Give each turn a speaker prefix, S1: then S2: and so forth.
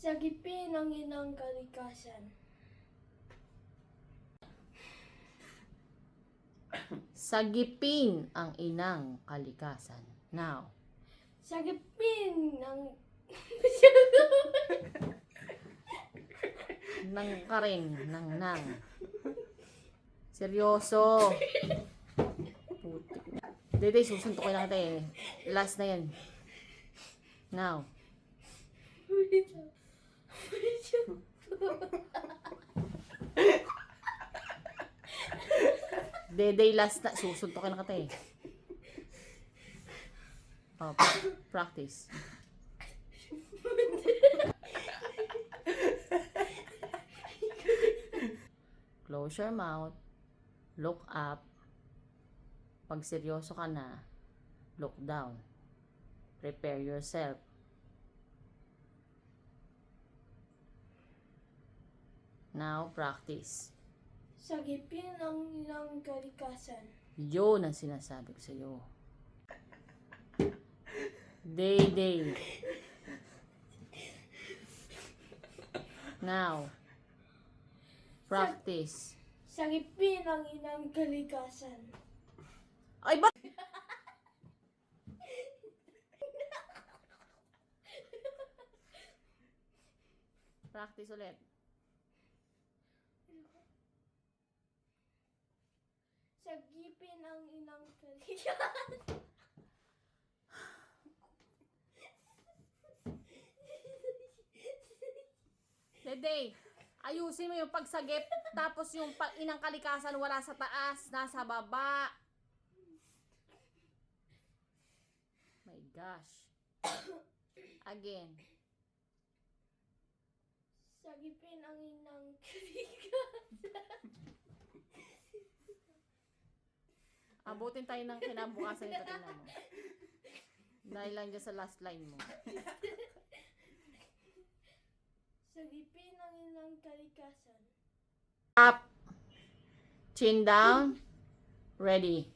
S1: Sagipin ang inang kalikasan.
S2: Sagipin ang inang kalikasan. Now,
S1: Sagipin ang...
S2: nang ka rin, nang. Seryoso. Putik. Dede, susuntukin na kita eh. Last na yan. Now. Dede, last na. Susuntukin na kita eh. Oh, practice. Close your mouth. Look up. Pag seryoso ka na, look down. Prepare yourself. Now, practice.
S1: Sagipin ang inang kalikasan.
S2: Yun ang sinasabi ko sa'yo. Day. Now, practice.
S1: Sagipin ang inang kalikasan.
S2: Ay, ba? Practice ulit.
S1: Sagipin ang inang kalikasan.
S2: Dede, ayusin mo yung pagsagip, tapos yung inang kalikasan wala sa taas, nasa baba. My gosh. Again.
S1: Sagipin ang inang kalikasan.
S2: Abutin tayo ng kinabukasan nito, tingnan mo. Dahil lang dyan sa last line mo.
S1: Sagipin ang inang kalikasan.
S2: Up. Chin down. Ready.